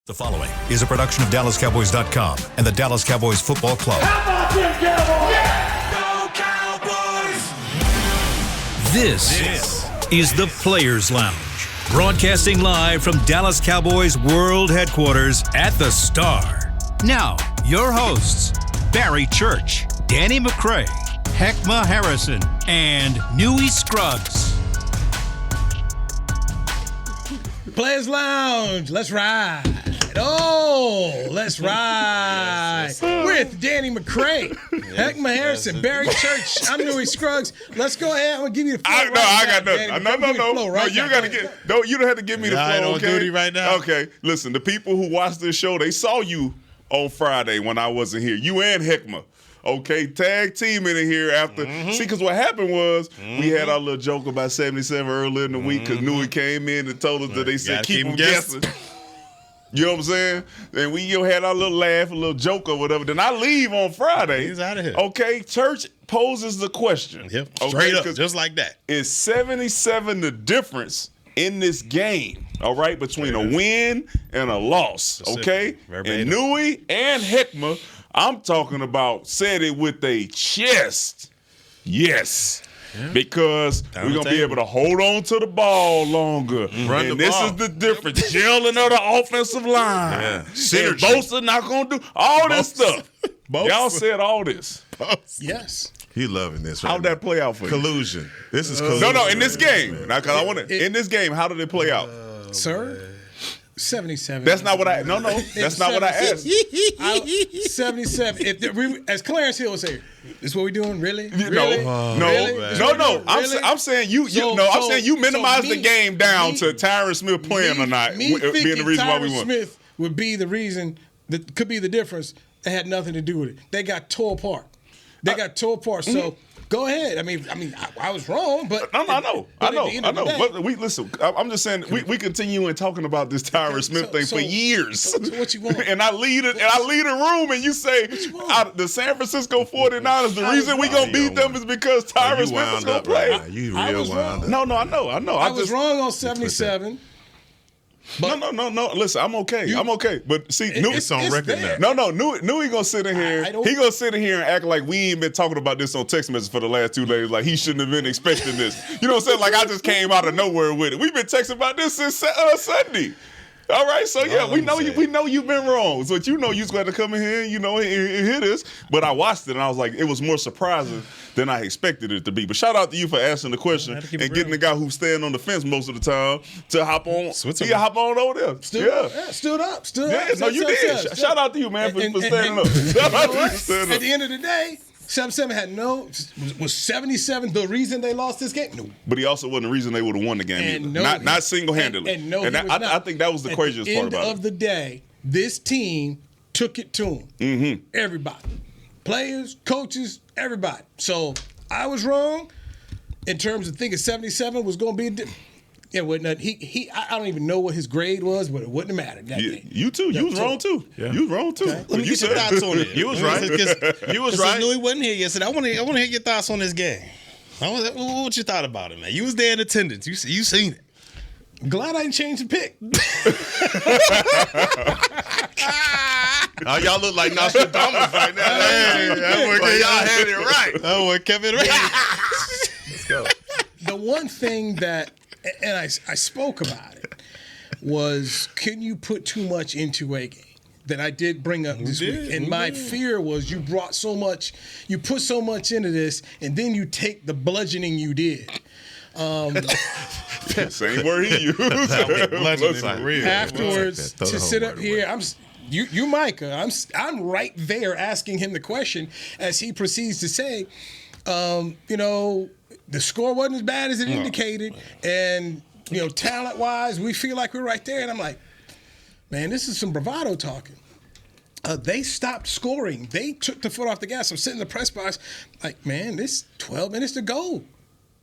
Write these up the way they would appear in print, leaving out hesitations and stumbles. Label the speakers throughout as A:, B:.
A: The following is a production of DallasCowboys.com and the Dallas Cowboys Football Club.
B: How about them Cowboys?
C: Yeah! Go Cowboys!
A: This is the Players Lounge, broadcasting live from Dallas Cowboys World Headquarters at the Star. Now, your hosts, Barry Church, Danny McCray, Heckma Harrison, and Newey Scruggs.
D: Players Lounge, let's ride. Oh, let's ride. With Danny McCray, Heckma Harrison, Barry Church. I'm Newey Scruggs. Let's go ahead. I'm going to give you the flow.
E: I got nothing. No, you got to get. No, you don't have to give me the flow.
F: I don't
E: okay?
F: duty right now.
E: Okay, listen. The people who watch this show, they saw you on Friday when I wasn't here. You and Heckma. Okay, tag team in here after. See, because what happened was we had our little joke about 77 earlier in the week because Newey came in and told us that they said keep them guessing. You know what I'm saying? And we had our little laugh, a little joke or whatever. Then I leave on Friday.
F: He's out of here.
E: Okay, Church poses the question.
F: Yep,
E: okay,
F: straight up, just like that.
E: Is 77 the difference in this game, all right, between a win and a loss, okay? And Newey and Heckma, I'm talking about said it with a chest. Yes. Yeah. Because we're going to be able to hold on to the ball longer. And this is the difference. Gelling of the offensive line. Yeah. And Bosa not going to do all this stuff. Y'all said all this.
D: Yes.
F: He loving this.
E: How'd that play out for you?
F: Collusion. This is collusion.
E: No, in this game. Now, because I want to. In this game, how did it play out?
D: Sir? 77.
E: That's not what I. No. That's not what I asked.
D: 77. As Clarence Hill would say, this is what we doing? Really?
E: No. I'm saying you. I'm saying you minimized the game down to Tyron Smith playing or not being the reason why we won.
D: Smith would be the reason that could be the difference. That had nothing to do with it. They got tore apart. So. Go ahead. I mean, I was wrong, but
E: I know. But we listen. I'm just saying we continue in talking about this Tyron Smith thing for years.
D: So what you want?
E: And I lead it. And I lead a room, and you say the San Francisco 49ers. The reason we gonna beat them is because Tyron Smith is gonna play.
F: Right. You real wound up.
E: No, I know.
D: I was wrong on 77.
E: But no. Listen, I'm okay. But see,
F: it's on record
E: now. No. Newey gonna sit in here. He gonna sit in here and act like we ain't been talking about this on text messages for the last 2 days. Like he shouldn't have been expecting this. You know what I'm saying? Like I just came out of nowhere with it. We've been texting about this since Sunday. All right, so yeah, we know you've been wrong. So you know you just got to come in here, and hear this. But I watched it and I was like, it was more surprising than I expected it to be. But shout out to you for asking the question and getting the guy who's staying on the fence most of the time to hop on. Hop on over there.
D: Stood up.
E: Yeah, no, you did. Shout out to you, man, for standing up. Shout out to you for standing up.
D: At the end of the day, 77 was 77 the reason they lost this game? No.
E: But he also wasn't the reason they would have won the game either. Not single-handedly. I think that was the craziest part about it.
D: At the end of the day, this team took it to them. Mm-hmm. Everybody. Players, coaches, everybody. So I was wrong in terms of thinking 77 was going to be I don't even know what his grade was, but it wouldn't have mattered.
E: You too. You was wrong too.
F: Yeah.
E: You was wrong too.
F: Okay. Let me get your thoughts on it. You was right. You was right. Louis wasn't here yesterday. I want to hear your thoughts on this game. What you thought about it, man? You was there in attendance. You seen it.
D: Glad I didn't change the pick.
F: Y'all look like Nostradamus right now. Y'all had it right. Oh, what kept it right.
E: Let's go.
D: The one thing that, and I spoke about it, was can you put too much into a game? That I did bring up this week. And my fear was you put so much into this, and then you take the bludgeoning you did.
E: Same word he used.
D: Afterwards, to sit up here, you Micah, I'm right there asking him the question as he proceeds to say, the score wasn't as bad as it indicated, and talent-wise, we feel like we're right there. And I'm like, man, this is some bravado talking. They stopped scoring. They took the foot off the gas. I'm sitting in the press box like, man, this 12 minutes to go.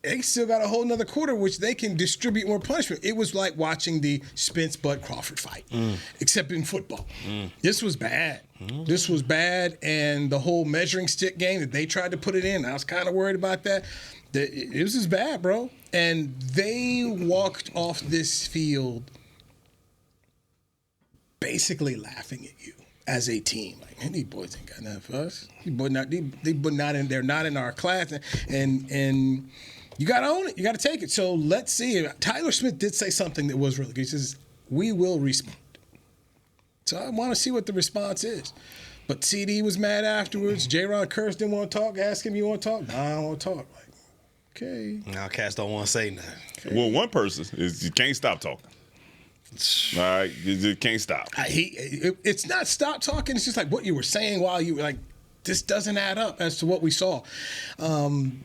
D: They still got a whole nother quarter, which they can distribute more punishment. It was like watching the Spence-Bud-Crawford fight, except in football. This was bad. This was bad, and the whole measuring stick game that they tried to put it in, I was kind of worried about that. This is bad, bro. And they walked off this field basically laughing at you as a team. Like, man, these boys ain't got nothing for us. These boys they're not in our class, and you got to own it. You got to take it. So let's see. Tyler Smith did say something that was really good. He says, "We will respond." So I want to see what the response is. But CD was mad afterwards. J-Ron Curse didn't want to talk. Ask him, you want to talk? Nah, I don't want to talk. Like, okay.
F: Now cats don't want to say nothing.
E: Okay. Well, one person is you can't stop talking. All right, you can't stop.
D: It's not stop talking. It's just like what you were saying while you were like, this doesn't add up as to what we saw.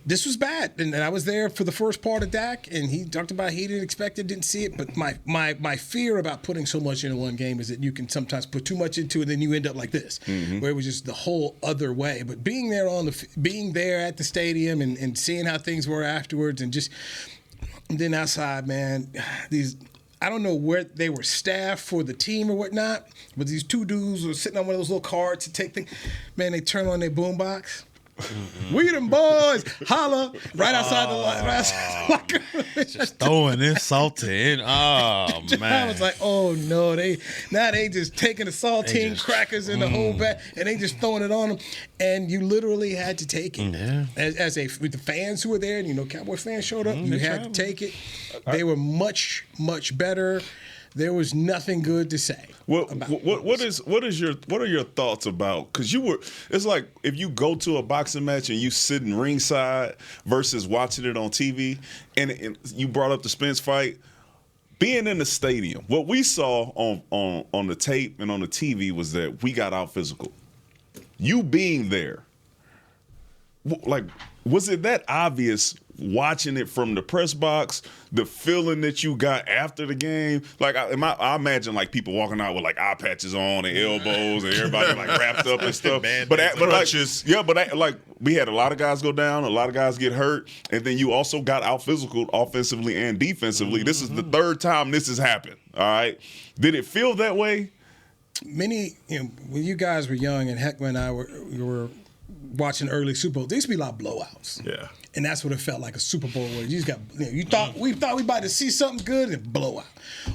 D: This was bad, and I was there for the first part of Dak, and he talked about he didn't expect it, didn't see it. But my fear about putting so much into one game is that you can sometimes put too much into it, and then you end up like this, where it was just the whole other way. But being there at the stadium and seeing how things were afterwards, and then outside, man, I don't know where they were staffed for the team or whatnot, but these two dudes were sitting on one of those little carts to take things. Man, they turn on their boombox. We them boys, holla, right outside the line.
F: Just throwing insult in. Oh, man.
D: I was like, oh, no. They just taking the saltine crackers in the whole bag, and they just throwing it on them. And you literally had to take it.
F: Yeah.
D: With the fans who were there, and, Cowboy fans showed up, you had to take it. They were much, much better. There was nothing good to say.
E: What are your thoughts about? Because it's like if you go to a boxing match and you sitting ringside versus watching it on TV, and you brought up the Spence fight, being in the stadium. What we saw on the tape and on the TV was that we got out physical. You being there, like, was it that obvious? Watching it from the press box, the feeling that you got after the game, like I imagine like people walking out with like eye patches on and elbows and everybody like wrapped up and stuff. But we had a lot of guys go down, a lot of guys get hurt, and then you also got out physical offensively and defensively. This is the third time this has happened. All right, did it feel that way?
D: When you guys were young, and Heckman and I were watching early Super Bowl, there used to be a lot of blowouts.
E: Yeah.
D: And that's what it felt like, a Super Bowl where you just got, we thought we about to see something good and blowout.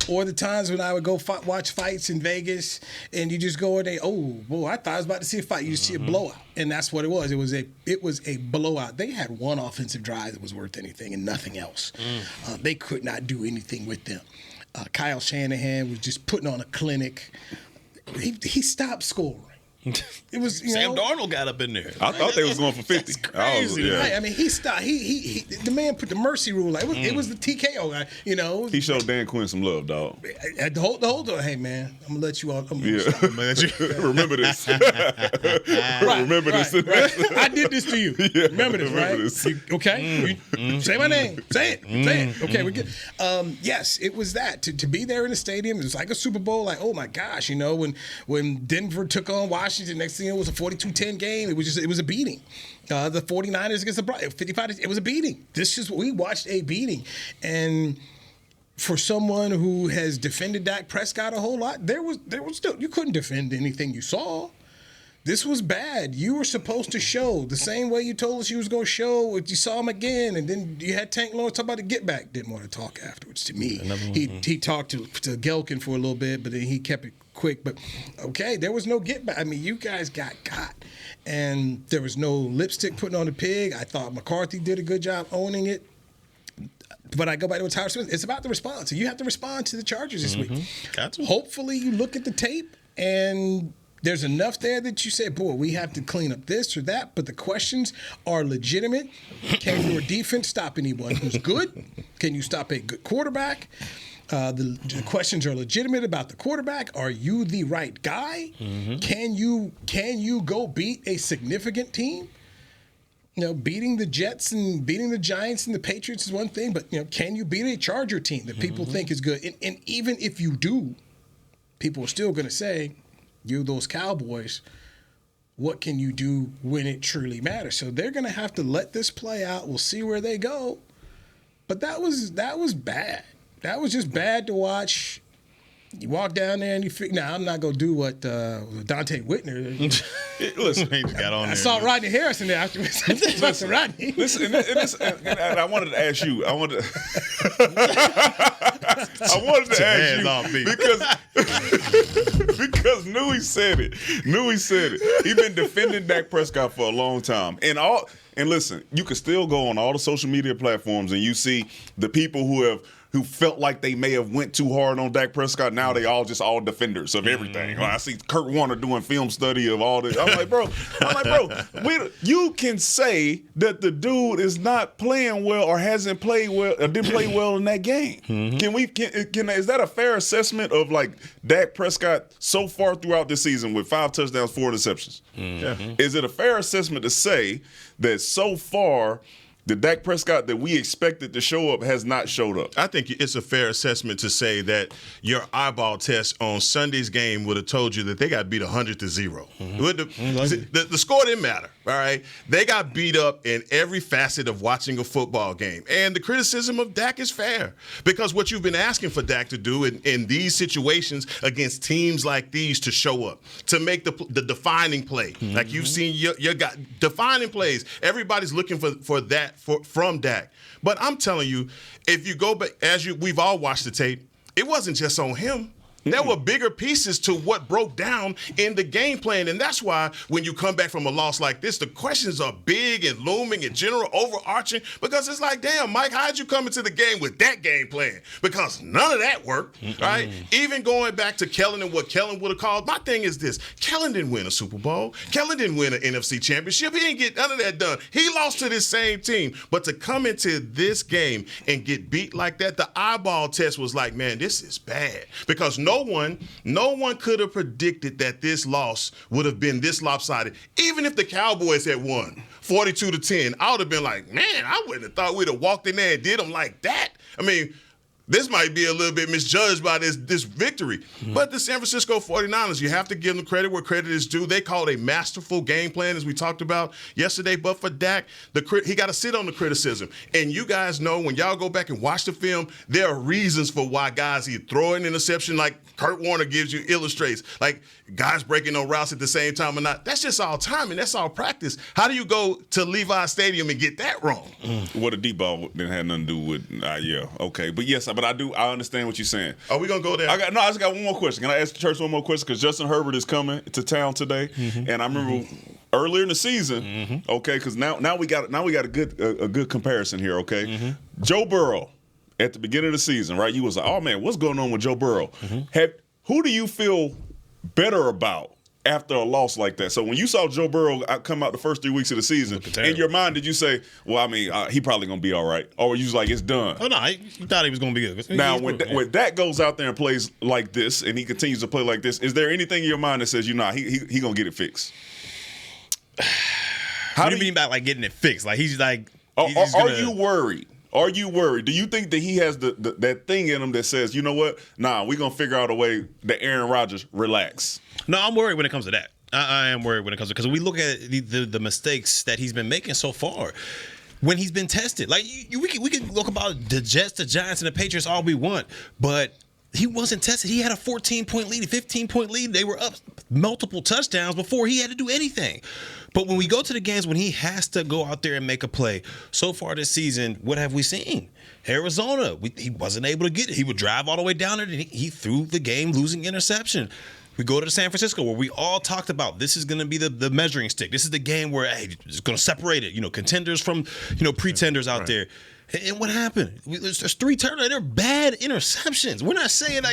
D: Or the times when I would go watch fights in Vegas and you just go in there, oh, boy, I thought I was about to see a fight. You just see a blowout. And that's what it was. It was a blowout. They had one offensive drive that was worth anything and nothing else. They could not do anything with them. Kyle Shanahan was just putting on a clinic. He stopped scoring. It was
F: Sam Darnold got up in there.
E: I thought they was going for 50.
F: That's crazy.
D: Right? I mean, he stopped. He the man put the mercy rule. Like, it was the TKO guy.
E: He showed Dan Quinn some love, dog.
D: The whole hey man, I'm gonna let you all.
E: Remember this.
D: Right,
E: remember this.
D: Right. I did this to you.
E: Yeah,
D: remember this, right?
E: This.
D: Okay. Say my name. Say it. Okay, we good. Yes, it was that to be there in the stadium. It was like a Super Bowl. Like, oh my gosh, when Denver took on Washington. Next thing it was a 42-10 game. It was a beating. The 49ers against the Broncos, 55. It was a beating. We watched a beating, and for someone who has defended Dak Prescott a whole lot, there was still, you couldn't defend anything you saw. This was bad. You were supposed to show the same way you told us you was going to show. You saw him again, and then you had Tank Lawrence talk about the get back. Didn't want to talk afterwards to me. He talked to Gelkin for a little bit, but then he kept it quick. But okay, there was no get back. I mean, you guys got, and there was no lipstick putting on the pig. I thought McCarthy did a good job owning it. But I go back to what Tyler Smith. It's about the response. You have to respond to the Chargers this week.
F: Gotcha. Hopefully,
D: you look at the tape and there's enough there that you say, boy, we have to clean up this or that. But the questions are legitimate. Can your defense stop anyone who's good? Can you stop a good quarterback? The questions are legitimate about the quarterback. Are you the right guy? Can you go beat a significant team? Beating the Jets and beating the Giants and the Patriots is one thing, but can you beat a Charger team that people think is good? And even if you do, people are still going to say, you, those Cowboys, what can you do when it truly matters? So they're going to have to let this play out. We'll see where they go. But that was bad. That was just bad to watch You walk down there and you figure, I'm not going to do what Dante Whitner.
E: Listen,
D: I saw Rodney Harrison there after Rodney.
E: Listen, and I wanted to ask you. I wanted to ask you because Newey said it. He's been defending Dak Prescott for a long time, and listen, you can still go on all the social media platforms and you see the people who felt like they may have went too hard on Dak Prescott. Now they all defenders of everything. I see Kurt Warner doing film study of all this. I'm like, bro, you can say that the dude is not playing well or hasn't played well or didn't play well in that game. Is that a fair assessment of like Dak Prescott so far throughout this season with 5 touchdowns, 4 interceptions? Is it a fair assessment to say that so far the Dak Prescott that we expected to show up has not showed up?
B: I think it's a fair assessment to say that your eyeball test on Sunday's game would have told you that they got beat 100-0. The score didn't matter, all right? They got beat up in every facet of watching a football game. And the criticism of Dak is fair because what you've been asking for Dak to do in these situations against teams like these to show up, to make the defining play. Like you've seen your guy, defining plays. Everybody's looking for that from Dak. But I'm telling you, if you go back, we've all watched the tape, it wasn't just on him. There were bigger pieces to what broke down in the game plan. And that's why when you come back from a loss like this, the questions are big and looming and general, overarching, because it's like, damn, Mike, how'd you come into the game with that game plan? Because none of that worked, right? Even going back to Kellen and what Kellen would have called, my thing is this. Kellen didn't win a Super Bowl. Kellen didn't win an NFC championship. He didn't get none of that done. He lost to this same team. But to come into this game and get beat like that, the eyeball test was like, man, this is bad. Because no one could have predicted that this loss would have been this lopsided. Even if the Cowboys had won 42-10, I would have been like, man, I wouldn't have thought we'd have walked in there and did them like that. I mean, this might be a little bit misjudged by this victory. But the San Francisco 49ers, you have to give them credit where credit is due. They called a masterful game plan, as we talked about yesterday. But for Dak, he got to sit on the criticism. And you guys know when y'all go back and watch the film, there are reasons for why guys either throw an interception like Kurt Warner illustrates, like guys breaking on routes at the same time or not. That's just all timing. That's all practice. How do you go to Levi Stadium and get that wrong?
E: Well, the deep ball didn't have nothing to do with, okay. But yes, I understand what you're saying.
B: Are we going to go there?
E: I just got one more question. Can I ask the church one more question? Because Justin Herbert is coming to town today. And I remember earlier in the season, okay, because now we got a good comparison here, okay? Joe Burrow at the beginning of the season, right? You was like, oh man, what's going on with Joe Burrow? Who do you feel better about after a loss like that? So when you saw Joe Burrow come out the first 3 weeks of the season, in your mind, did you say, well, I mean, he probably going to be all right? Or were you like, it's done?
F: Oh, no, he thought he was going to be good.
E: Now, when Dak goes out there and plays like this, and he continues to play like this, is there anything in your mind that says, he going to get it fixed?
F: What do you mean by, like, getting it fixed? Like, he's like...
E: Are you worried? Are you worried? Do you think that he has that thing in him that says, you know what? Nah, we're going to figure out a way that Aaron Rodgers relax?
F: No, I'm worried when it comes to that. I am worried when it comes to, because we look at the mistakes that he's been making so far when he's been tested. Like, we can look about the Jets, the Giants, and the Patriots all we want, but he wasn't tested. He had a 14-point lead, a 15-point lead. They were up multiple touchdowns before he had to do anything. But when we go to the games when he has to go out there and make a play, so far this season, what have we seen? Arizona, he wasn't able to get it. He would drive all the way down there, and he threw the game-losing interception. We go to San Francisco, where we all talked about this is going to be the measuring stick. This is the game where, hey, it's going to separate it, contenders from, pretenders out there. And what happened? There's 3 turnovers. They're bad interceptions. We're not saying,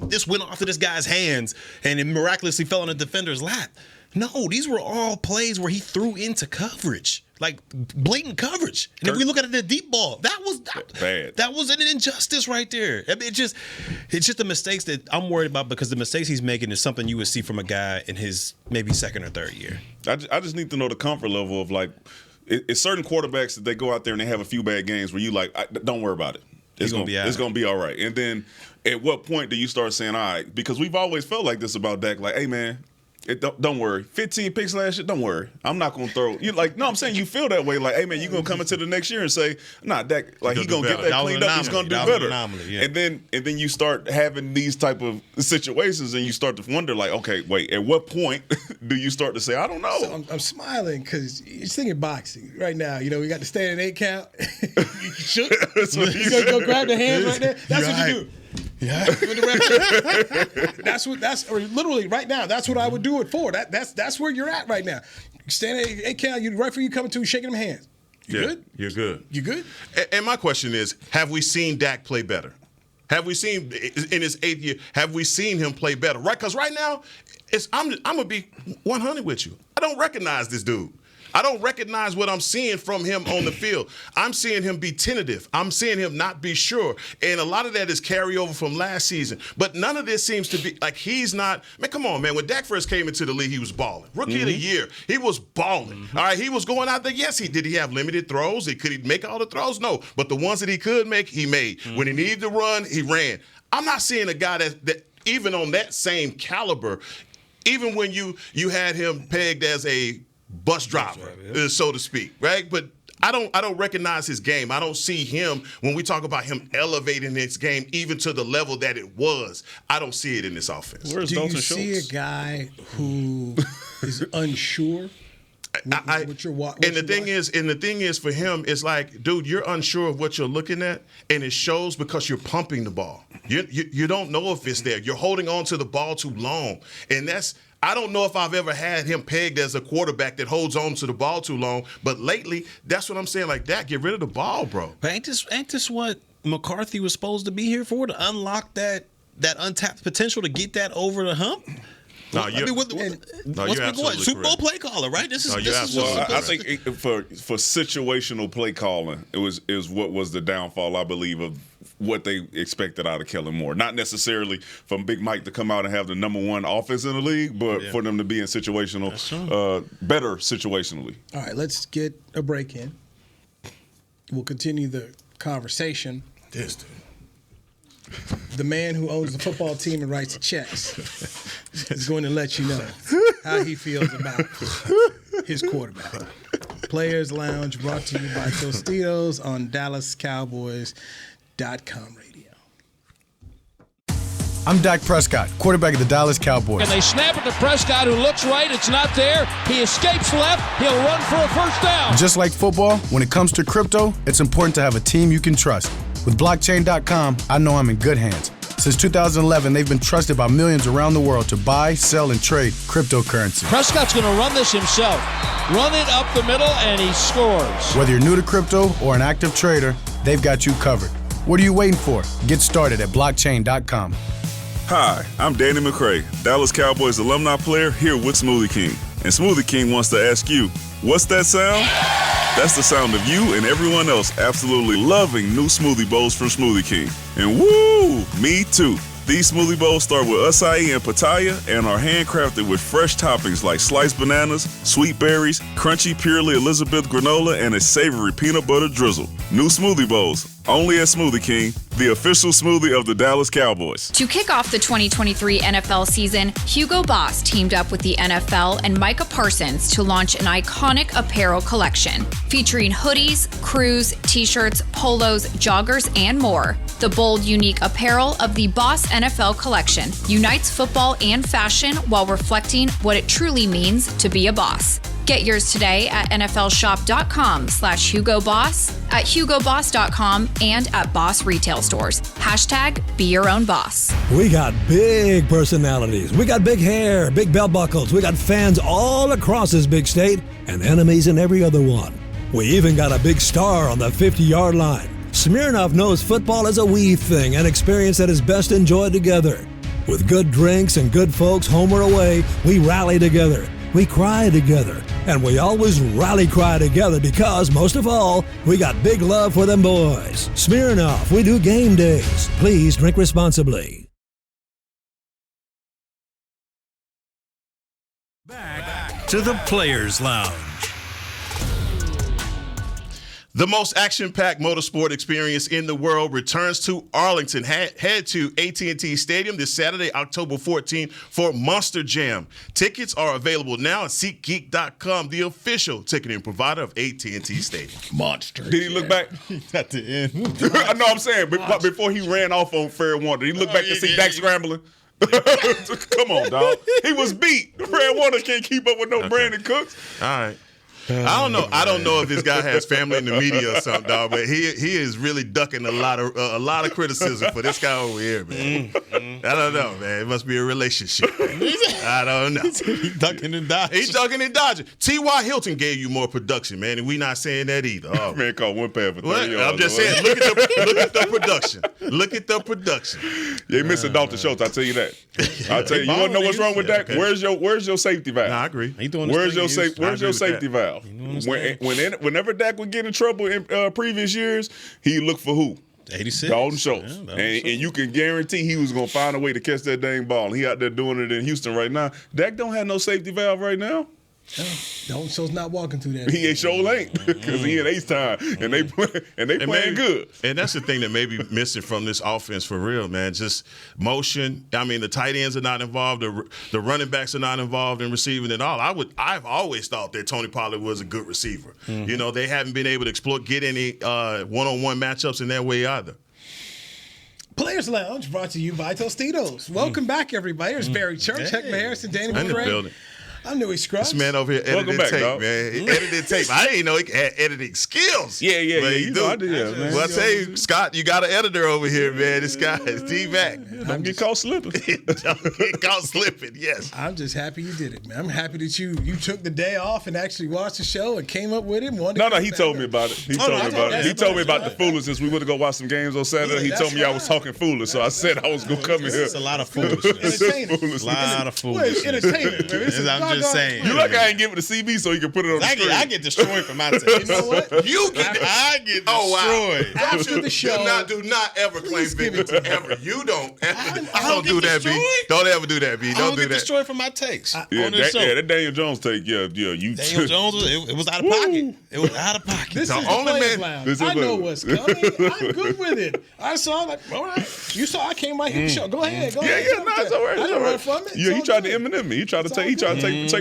F: this went off of this guy's hands and it miraculously fell on the defender's lap. No, these were all plays where he threw into coverage, like blatant coverage. And if we look at the deep ball, that was
E: bad.
F: That was an injustice right there. I mean, it's just the mistakes that I'm worried about, because the mistakes he's making is something you would see from a guy in his maybe second or third year.
E: I just need to know the comfort level of, like, it's certain quarterbacks that they go out there and they have a few bad games where you like, don't worry about it. It's going to be all right. And then at what point do you start saying, all right, because we've always felt like this about Dak, like, hey, man, Don't worry. 15 picks last year, don't worry. I'm not going to throw. I'm saying you feel that way. Like, hey, man, you're going to come into the next year and say, nah, Dak, like, he's going to get that cleaned up. He's going to do better.
F: Yeah.
E: And then you start having these type of situations and you start to wonder, like, okay, wait, at what point do you start to say, I don't know?
D: So I'm smiling because you're thinking boxing right now. You know, we got the standing 8 count. You shook. You going to go grab the hands right there? That's what you do. Yeah, that's or literally right now. That's what I would do it for. That's where you're at right now. Standing 8 count, you referee coming to, shaking them hands. You good?
B: You're good.
D: You good?
B: And my question is, have we seen Dak play better? Have we seen in his 8th year? Have we seen him play better? Right? Because right now, I'm gonna be 100 with you. I don't recognize this dude. I don't recognize what I'm seeing from him on the field. I'm seeing him be tentative. I'm seeing him not be sure. And a lot of that is carryover from last season. But none of this seems to be like he's not. Man, come on, man. When Dak first came into the league, he was balling. Rookie of the year, he was balling. All right, he was going out there. Yes, did he have limited throws? Could he make all the throws? No. But the ones that he could make, he made. When he needed to run, he ran. I'm not seeing a guy that even on that same caliber, even when you had him pegged as a bus driver, so to speak, right? But I don't recognize his game. I don't see him when we talk about him elevating his game even to the level that it was. I don't see it in this offense.
E: Where's
D: Do
E: Dalton
D: you see
E: Schultz?
D: a guy who is unsure?
B: And the thing is for him, it's like, dude, you're unsure of what you're looking at, and it shows because you're pumping the ball. You don't know if it's there. You're holding on to the ball too long, and I don't know if I've ever had him pegged as a quarterback that holds on to the ball too long, but lately, that's what I'm saying. Like, Dak, get rid of the ball, bro.
F: But ain't this what McCarthy was supposed to be here for? To unlock that untapped potential, to get that over the hump?
B: No,
F: what's been going? Super Bowl play caller, right? This is
E: I think for situational play calling, it was what was the downfall, I believe, of what they expected out of Kellen Moore. Not necessarily from Big Mike to come out and have the number 1 offense in the league, but for them to be in situational, better situationally.
D: All right, let's get a break in. We'll continue the conversation.
B: This dude.
D: The man who owns the football team and writes the checks is going to let you know how he feels about his quarterback. Players Lounge brought to you by Tostitos on DallasCowboys.com radio.
C: I'm Dak Prescott, quarterback of the Dallas Cowboys.
G: And they snap it to Prescott, who looks right. It's not there. He escapes left. He'll run for a first down.
C: Just like football, when it comes to crypto, it's important to have a team you can trust. With blockchain.com, I know I'm in good hands. Since 2011, they've been trusted by millions around the world to buy, sell, and trade cryptocurrency.
G: Prescott's going to run this himself. Run it up the middle, and he scores.
C: Whether you're new to crypto or an active trader, they've got you covered. What are you waiting for? Get started at blockchain.com.
E: Hi, I'm Danny McCray, Dallas Cowboys alumni player here with Smoothie King. And Smoothie King wants to ask you, what's that sound? That's the sound of you and everyone else absolutely loving new smoothie bowls from Smoothie King. And woo, me too. These smoothie bowls start with acai and pitaya and are handcrafted with fresh toppings like sliced bananas, sweet berries, crunchy Purely Elizabeth granola, and a savory peanut butter drizzle. New smoothie bowls, only at Smoothie King, the official smoothie of the Dallas Cowboys.
H: To kick off the 2023 NFL season, Hugo Boss teamed up with the NFL and Micah Parsons to launch an iconic apparel collection featuring hoodies, crews, t-shirts, polos, joggers, and more. The bold, unique apparel of the Boss NFL collection unites football and fashion while reflecting what it truly means to be a boss. Get yours today at nflshop.com/HugoBoss, at HugoBoss.com, and at Boss retail stores. #Be your own boss.
I: We got big personalities. We got big hair, big belt buckles. We got fans all across this big state and enemies in every other one. We even got a big star on the 50-yard line. Smirnoff knows football is a we thing, an experience that is best enjoyed together. With good drinks and good folks home or away, we rally together. We cry together, and we always rally cry together because, most of all, we got big love for them boys. Smirnoff, we do game days. Please drink responsibly.
A: Back to the Players Lounge.
B: The most action-packed motorsport experience in the world returns to Arlington. Head to AT&T Stadium this Saturday, October 14th for Monster Jam. Tickets are available now at SeatGeek.com, the official ticketing provider of AT&T Stadium.
D: Monster.
E: Did he look back?
F: At the end.
E: I know I'm saying, before he ran off on Fair Wonder, he looked back to see Dak scrambling. Come on, dog. He was beat. Fred Warner can't keep up with no Brandon Cooks.
B: All right. I don't know. I don't know if this guy has family in the media or something, dog. But he is really ducking a lot of criticism for this guy over here, man. I don't know, man. It must be a relationship. I don't know.
F: He's ducking and dodging.
B: He's ducking and dodging. T.Y. Hilton gave you more production, man, and we not saying that either. Oh,
E: Man caught one pass for 30 yards.
B: I'm just saying. Look at the production. Look at the production.
E: You ain't missing Dalton Schultz. I tell you that. I tell you. You want to know what's wrong with Dak? Okay. Where's your safety valve?
B: No, I agree.
E: Where's your safety valve? Whenever Dak would get in trouble in previous years, he looked for who?
F: 86.
E: Dalton Schultz. Yeah, and you can guarantee he was going to find a way to catch that dang ball. And he out there doing it in Houston right now. Dak don't have no safety valve right now.
D: Dalton Schultz not walking through that.
E: He ain't because he in ace time and they playing good.
B: And that's the thing that may be missing from this offense for real, man. Just motion. I mean, the tight ends are not involved. The running backs are not involved in receiving at all. I've always thought that Tony Pollard was a good receiver. Mm-hmm. You know, they haven't been able to get any one-on-one matchups in that way either.
D: Players Lounge brought to you by Tostitos. Welcome back, everybody. Here's Barry Church, Heckman Harrison, Danny Woodray. I'm Newey Scruggs.
B: This man over here edited tape, dog. Man. He edited tape. I didn't know he had editing skills.
E: Yeah.
B: You know, I did, man. Well, I tell you, Scott, you got an editor over here, man. This guy is D-Mac.
E: Don't get caught slipping.
B: Don't get caught slipping, yes.
D: I'm just happy you did it, man. I'm happy that you took the day off and actually watched the show and came up with it.
E: No, he told me about it. He told me about the foolishness. We went to go watch some games on Saturday. He told me I was talking foolish, so I said I was going to come in here.
F: It's a lot of foolishness.
E: A
F: lot of foolishness.
D: Entertainment.
F: I'm just saying.
E: You like I ain't give it to CB so you can put it on the screen.
F: I get destroyed for my text. You know what? I get destroyed.
B: Oh, wow.
D: After the show.
B: Do not ever claim victory. Ever. You don't ever.
F: Don't
B: do that, B. Don't ever do that, B. Don't do that.
F: Destroyed for my takes.
E: That Daniel Jones take, you.
F: Daniel Jones, it was out of pocket. It was out of pocket.
D: This is the Players Lounge. I know what's coming. I'm good with it. I saw like, all right. You saw I came right here. Show. Go ahead.
E: Yeah, no, it's all right.
D: I didn't run from it.
E: Yeah, he tried to Eminem me. He tried to take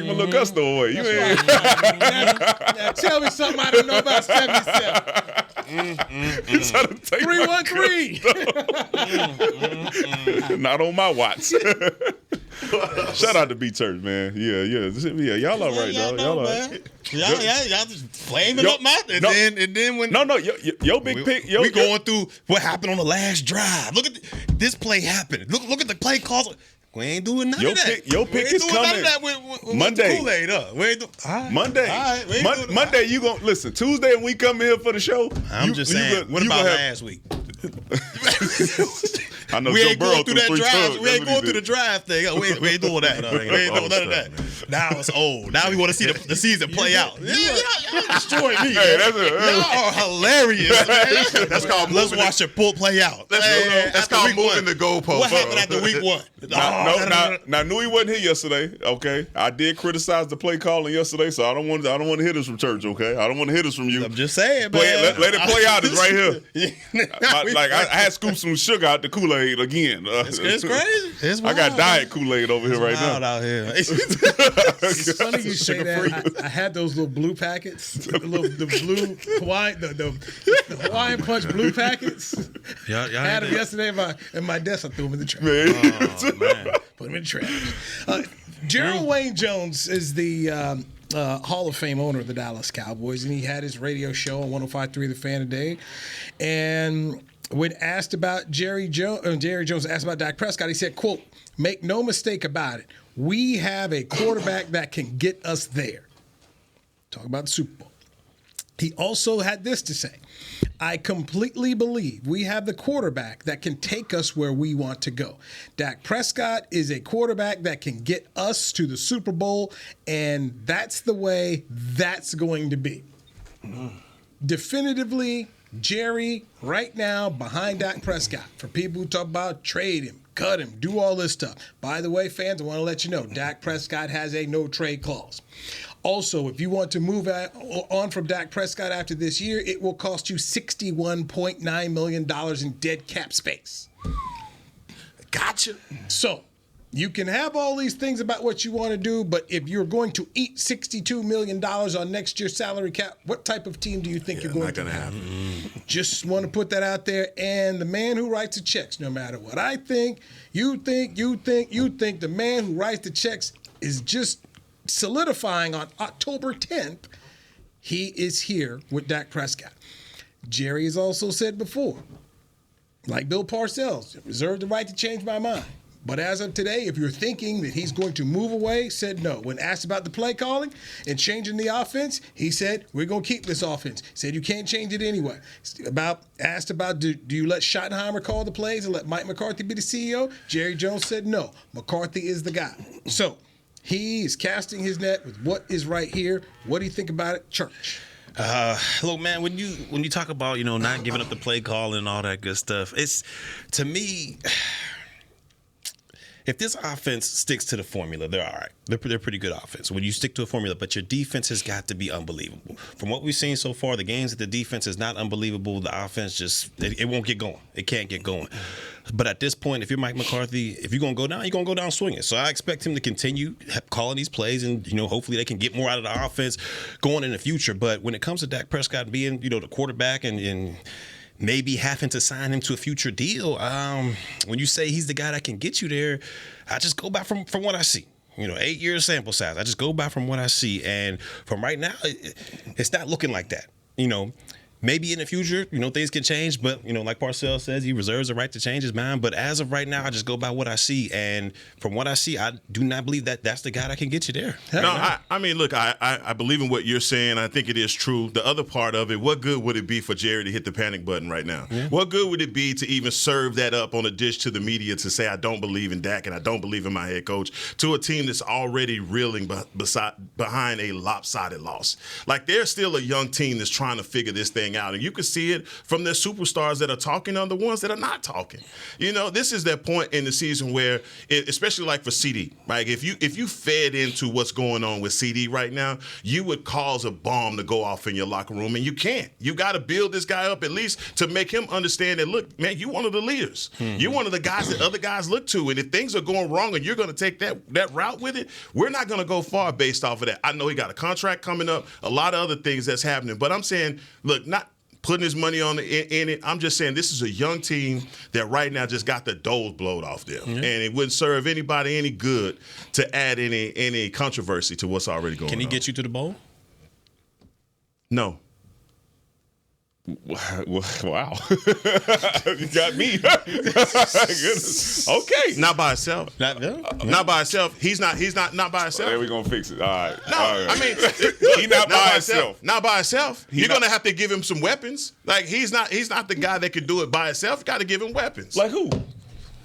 E: my little gusto away. You ain't.
D: Now tell me something I don't know about 77. 313.
E: Not on my watch. Shout out to B Church, man. Yeah. Y'all all right, dog. Y'all all right.
F: Y'all just flaming up my and then when
E: your big pick.
F: We going through what happened on the last drive. Look at this play happening. Look at the play calls. We ain't doing none of that.
E: Your pick is coming.
F: With
E: Monday.
F: Kool-Aid up.
E: Monday.
F: All right,
E: Monday, you going to listen. Tuesday, when we come here for the show.
F: I'm just saying. What about last week?
E: I know
F: we
E: Joe
F: ain't
E: Burrow
F: going through that drive. We ain't going through the
E: the
F: drive thing. We ain't doing that. We ain't doing none of that. Now it's old. Now we want to see the season play out. Y'all destroying me.
E: Hey,
F: y'all are hilarious, man.
B: That's called
F: Let's watch it play out.
B: That's called moving the goalpost.
F: What happened after week one?
E: Now, Newey wasn't here yesterday. Okay, I did criticize the play calling yesterday, so I don't want to hit us from church. Okay, I don't want to hit us from you.
F: I'm just saying,
E: man. Let it play out. It's right here. I had scooped some sugar out the Kool-Aid again.
F: It's crazy. It's wild,
E: I got diet Kool-Aid over here right now.
F: Out here.
D: It's funny you say that. I had those little blue packets, the blue Hawaiian, the Hawaiian Punch blue packets. I had them yesterday in my desk. I threw them in the trash.
F: Oh, man.
D: Put them in the trash. Gerald Wayne Jones is the Hall of Fame owner of the Dallas Cowboys, and he had his radio show on 105.3 The Fan today. And when asked about Jerry Jones asked about Dak Prescott, he said, quote, "Make no mistake about it. We have a quarterback that can get us there." Talk about the Super Bowl. He also had this to say: "I completely believe we have the quarterback that can take us where we want to go. Dak Prescott is a quarterback that can get us to the Super Bowl, and that's the way that's going to be." Definitively, Jerry, right now, behind Dak Prescott. For people who talk about trade him, cut him, do all this stuff. By the way, fans, I want to let you know, Dak Prescott has a no-trade clause. Also, if you want to move on from Dak Prescott after this year, it will cost you $61.9 million in dead cap space. Gotcha. So, you can have all these things about what you want to do, but if you're going to eat $62 million on next year's salary cap, what type of team do you think you're going to have? Just want to put that out there. And the man who writes the checks, no matter what I think, you think, the man who writes the checks is just solidifying on October 10th. He is here with Dak Prescott. Jerry has also said before, like Bill Parcells, reserve the right to change my mind. But as of today, if you're thinking that he's going to move away, said no. When asked about the play calling and changing the offense, he said, we're going to keep this offense. He said, you can't change it anyway. Asked about, do you let Schottenheimer call the plays and let Mike McCarthy be the CEO? Jerry Jones said no. McCarthy is the guy. So he is casting his net with what is right here. What do you think about it, Church?
F: Look, man, when you talk about, not giving up the play call and all that good stuff, it's, to me, if this offense sticks to the formula, they're all right. They're pretty good offense. When you stick to a formula, but your defense has got to be unbelievable. From what we've seen so far, the games that the defense is not unbelievable, the offense just, it won't get going. It can't get going. But at this point, if you're Mike McCarthy, if you're going to go down, you're going to go down swinging. So I expect him to continue calling these plays, and, hopefully they can get more out of the offense going in the future. But when it comes to Dak Prescott being, the quarterback and maybe having to sign him to a future deal, when you say he's the guy that can get you there, I just go back from what I see. 8 years sample size. I just go by from what I see. And from right now, it's not looking like that. Maybe in the future, things can change. But, like Parcells says, he reserves the right to change his mind. But as of right now, I just go by what I see. And from what I see, I do not believe that that's the guy that can get you there.
B: No, I mean, look, I believe in what you're saying. I think it is true. The other part of it, what good would it be for Jerry to hit the panic button right now? Yeah. What good would it be to even serve that up on a dish to the media to say, I don't believe in Dak and I don't believe in my head coach, to a team that's already reeling behind a lopsided loss? Like, they're still a young team that's trying to figure this thing out. And you can see it from their superstars that are talking on the ones that are not talking. This is that point in the season where, especially like for CD, right? If you fed into what's going on with CD right now, you would cause a bomb to go off in your locker room, and you can't. You got to build this guy up at least to make him understand that, look, man, you're one of the leaders. Mm-hmm. You're one of the guys that other guys look to, and if things are going wrong and you're going to take that route with it, we're not going to go far based off of that. I know he got a contract coming up, a lot of other things that's happening, but I'm saying, look, not putting his money on in it. I'm just saying this is a young team that right now just got the doors blowed off them. Mm-hmm. And it wouldn't serve anybody any good to add any controversy to what's already going on.
F: Can he get you to the bowl?
B: No.
E: Wow. You got me. Goodness. Okay.
B: Not by himself. Not by himself. He's not by himself.
E: There, we're going to fix it. All right.
B: No,
E: all right.
B: I mean,
E: he's not by himself.
B: Not by himself. You're going to have to give him some weapons. Like, he's not the guy that could do it by himself. You got to give him weapons.
E: Like who?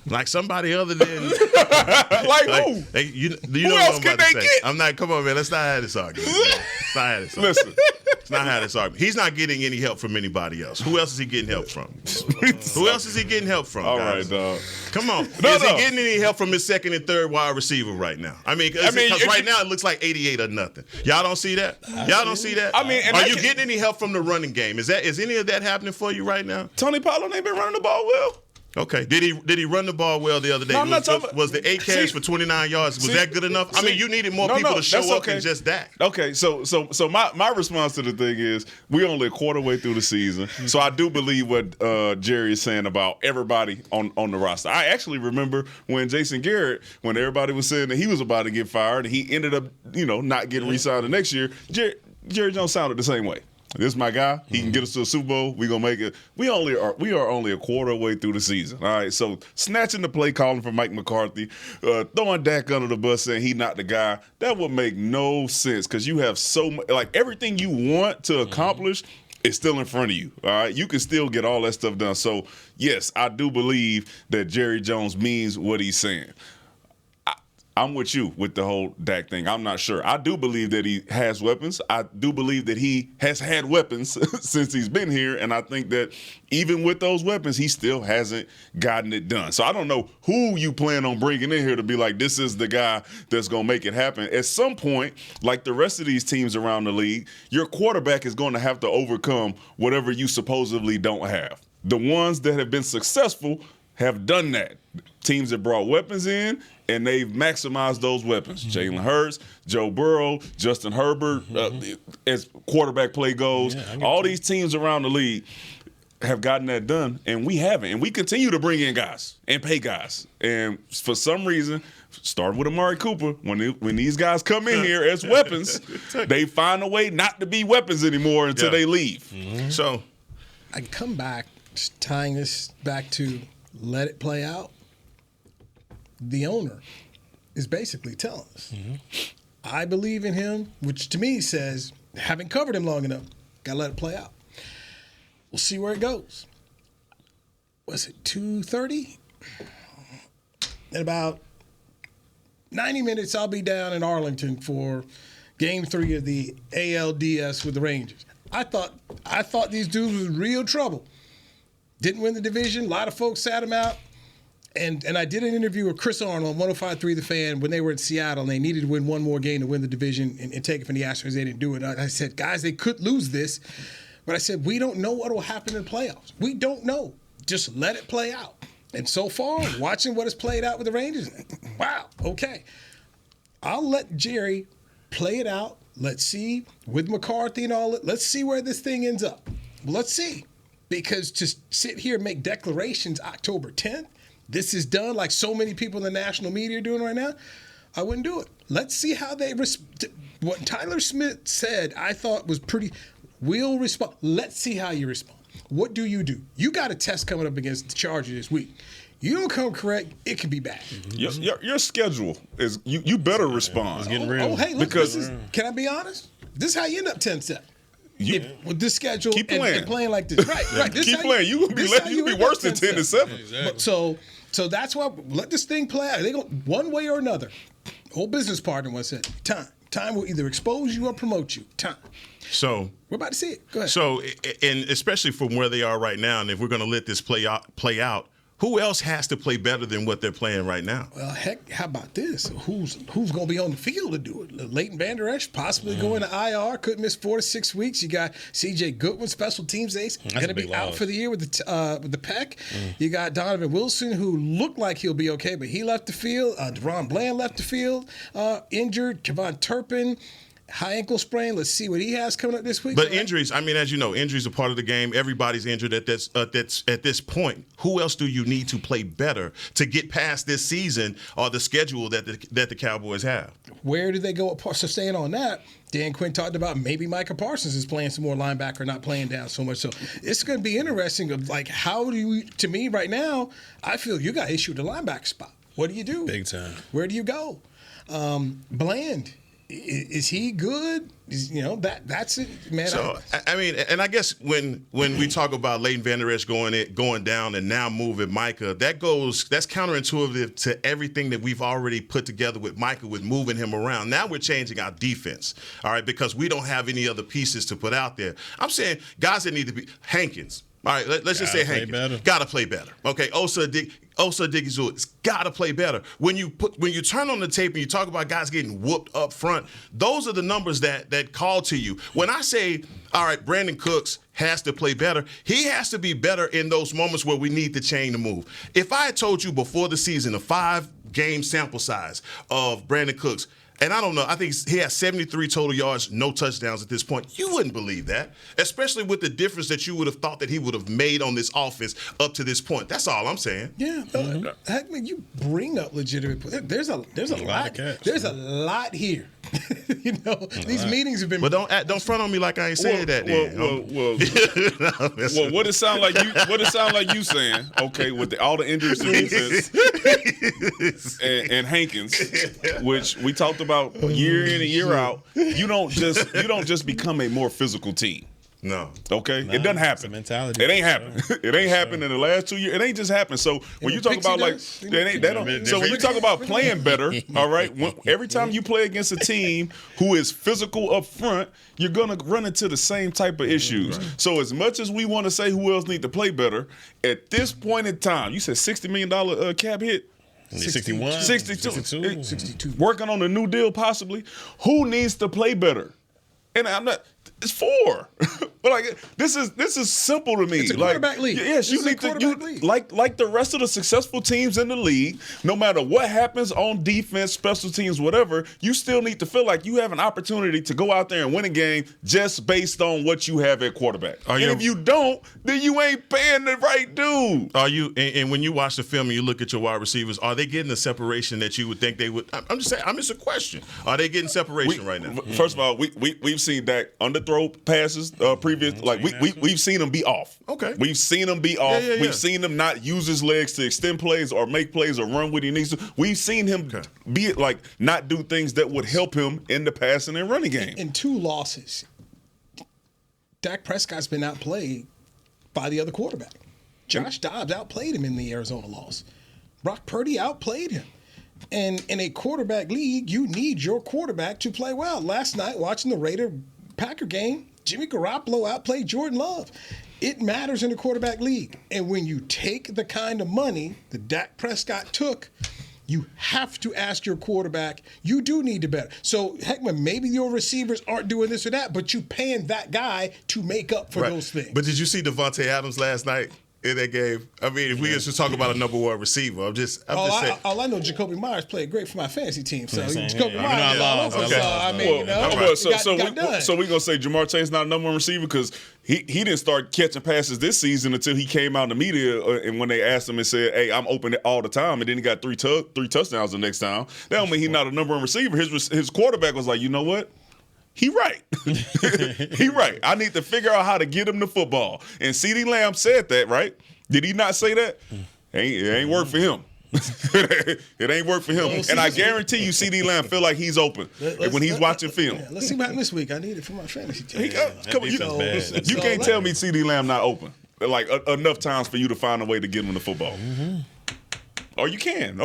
B: Like somebody other than
E: like who?
B: You
E: who
B: know
E: else
B: what I'm
E: can
B: about
E: they
B: to say.
E: get?
B: I'm not. Come on, man. Let's not have this argument.
E: Listen.
B: It's not how this argument. He's not getting any help from anybody else. Who else is he getting help from? Who else is he getting help from?
E: All
B: guys?
E: right, dog.
B: Come on. Is he getting any help from his second and third wide receiver right now? I mean, because right now it looks like 88 or nothing. Y'all don't see that? Y'all don't see that?
E: I mean,
B: are you getting any help from the running game? Is any of that happening for you right now?
E: Tony Pollard ain't been running the ball well.
B: Okay. Did he run the ball well the other day?
E: No,
B: was the 8 carries for 29 yards? Was that good enough? I mean, you needed more people to show up than just that.
E: Okay, so my response to the thing is we're only a quarter way through the season. So I do believe what Jerry is saying about everybody on the roster. I actually remember when Jason Garrett, when everybody was saying that he was about to get fired and he ended up, not getting re-signed the next year, Jerry Jones sounded the same way. This is my guy. He can get us to a Super Bowl. We're gonna make it. We are only a quarter way through the season. All right. So snatching the play calling from Mike McCarthy, throwing Dak under the bus saying he's not the guy, that would make no sense because you have so much, like everything you want to accomplish is still in front of you. All right. You can still get all that stuff done. So yes, I do believe that Jerry Jones means what he's saying. I'm with you with the whole Dak thing. I'm not sure. I do believe that he has weapons. I do believe that he has had weapons since he's been here, and I think that even with those weapons, he still hasn't gotten it done. So I don't know who you plan on bringing in here to be like, this is the guy that's going to make it happen. At some point, like the rest of these teams around the league, your quarterback is going to have to overcome whatever you supposedly don't have. The ones that have been successful have done that. Teams that brought weapons in, and they've maximized those weapons. Jalen Hurts, Joe Burrow, Justin Herbert, as quarterback play goes. All these teams around the league have gotten that done, and we haven't. And we continue to bring in guys and pay guys. And for some reason, starting with Amari Cooper, when these guys come in here as weapons, they find a way not to be weapons anymore until they leave.
B: So
D: I come back, just tying this back to let it play out. The owner is basically telling us, I believe in him, which to me says, having covered him long enough, got to let it play out. We'll see where it goes. Was it 2:30? In about 90 minutes, I'll be down in Arlington for Game 3 of the ALDS with the Rangers. I thought these dudes was real trouble. Didn't win the division. A lot of folks sat him out. And I did an interview with Chris Arnold on 105.3 The Fan when they were in Seattle and they needed to win one more game to win the division and take it from the Astros. They didn't do it. I said, guys, they could lose this. But I said, we don't know what will happen in the playoffs. We don't know. Just let it play out. And so far, watching what has played out with the Rangers, wow, okay. I'll let Jerry play it out. Let's see, with McCarthy and all that, let's see where this thing ends up. Let's see. Because to sit here and make declarations October 10th, this is done like so many people in the national media are doing right now, I wouldn't do it. Let's see how they what Tyler Smith said, I thought was pretty, we'll respond. Let's see how you respond. What do? You got a test coming up against the Chargers this week. You don't come correct, it could be bad.
E: Your schedule is, you better respond.
F: It's getting real.
D: Oh, hey, look, can I be honest? This is how you end up 10-7. With this schedule and playing like this. Right. This
E: keep playing. You be worse than 10-7.
D: Exactly. So that's why let this thing play out. They go one way or another. Old business partner once said, time will either expose you or promote you. Time.
B: So
D: we're about to see it. Go ahead.
B: So, and especially from where they are right now, and if we're going to let this play out, who else has to play better than what they're playing right now?
D: Well, heck, how about this? Who's going to be on the field to do it? Leighton Vander Esch possibly going to IR, could miss 4 to 6 weeks. You got C.J. Goodwin, special teams ace, going to be out for the year with the pec. You got Donovan Wilson, who looked like he'll be okay, but he left the field. Deron Bland left the field, injured. Kevon Turpin, high ankle sprain. Let's see what he has coming up this week.
B: But injuries, I mean, as you know, injuries are part of the game. Everybody's injured at this point. Who else do you need to play better to get past this season or the schedule that the Cowboys have?
D: Where do they go? So staying on that, Dan Quinn talked about maybe Micah Parsons is playing some more linebacker, not playing down so much. So it's going to be interesting of like, how do you, to me right now, I feel you got issue with the linebacker spot. What do you do?
F: Big time.
D: Where do you go? Bland. Is he good? That's it, man.
B: So I mean, and I guess when we talk about Leighton Vander Esch going down and now moving Micah, that's counterintuitive to everything that we've already put together with Micah with moving him around. Now we're changing our defense, all right, because we don't have any other pieces to put out there. I'm saying guys that need to be Hankins. All right, let's just say Hankins. Got to play better. Okay, Osa Odigizua, it's got to play better. When you turn on the tape and you talk about guys getting whooped up front, those are the numbers that call to you. When I say, all right, Brandon Cooks has to play better, he has to be better in those moments where we need the chain to move. If I had told you before the season a 5-game sample size of Brandon Cooks, and I don't know, I think he has 73 total yards, no touchdowns at this point. You wouldn't believe that, especially with the difference that you would have thought that he would have made on this offense up to this point. That's all I'm saying.
D: Yeah, heck, man, you bring up legitimate. There's a lot. There's a lot here. These meetings have been.
B: But don't front on me like I ain't saying that.
E: Well, what it sound like you? What it sound like you saying? Okay, with all the injuries to defense and Hankins, which we talked about year in and year out. You don't just become a more physical team.
B: No.
E: Okay? It doesn't happen.
F: Mentality.
E: It ain't happened. It ain't happened in the last 2 years. It ain't just happened. So when you talk about so when you talk about playing better, all right, every time you play against a team who is physical up front, you're gonna run into the same type of issues. Right. So as much as we want to say who else need to play better, at this point in time, you said $60 million cap hit.
F: 62.
E: Working on a new deal possibly. Who needs to play better? And I'm not. It's 4. But like this is simple to me.
D: It's a quarterback league.
E: Yes, you need to like the rest of the successful teams in the league. No matter what happens on defense, special teams, whatever, you still need to feel like you have an opportunity to go out there and win a game just based on what you have at quarterback. If you don't, then you ain't paying the right dude.
B: Are you? And when you watch the film and you look at your wide receivers, are they getting the separation that you would think they would? I'm just saying. It's a question. Are they getting separation right now?
E: First of all, we've seen Dak underthrow passes previous. Like we've seen him be off.
B: Okay.
E: We've seen him be off.
B: Yeah.
E: We've seen him not use his legs to extend plays or make plays or run what he needs to. We've seen him be like not do things that would help him in the passing and running game.
D: In 2 losses, Dak Prescott's been outplayed by the other quarterback. Josh Dobbs outplayed him in the Arizona loss. Brock Purdy outplayed him. And in a quarterback league, you need your quarterback to play well. Last night, watching the Raider-Packer game, Jimmy Garoppolo outplayed Jordan Love. It matters in the quarterback league. And when you take the kind of money that Dak Prescott took, you have to ask your quarterback, you do need to better. So, Heckman, maybe your receivers aren't doing this or that, but you paying that guy to make up for those things.
B: But did you see Devontae Adams last night? In that game, I mean, if we just talk about a number 1 receiver, I'm just saying.
D: All I know, Jacoby Myers played great for my fantasy team. So Jacoby
F: Myers,
D: So
E: we're gonna say Jamar Chase's not a number 1 receiver because he didn't start catching passes this season until he came out in the media and when they asked him and said, "Hey, I'm open all the time," and then he got 3 touchdowns the next time. That don't mean he's not a number 1 receiver. His quarterback was like, you know what? He right. He right. I need to figure out how to get him the football. And CeeDee Lamb said that, right? Did he not say that? It ain't work for him. It ain't work for him. And I guarantee you CeeDee Lamb feel like he's open when he's watching film.
D: Yeah, let's see what happened this week. I need it for my fantasy team.
E: You can't tell me CeeDee Lamb not open. Like enough times for you to find a way to get him the football. Mm-hmm. Or you can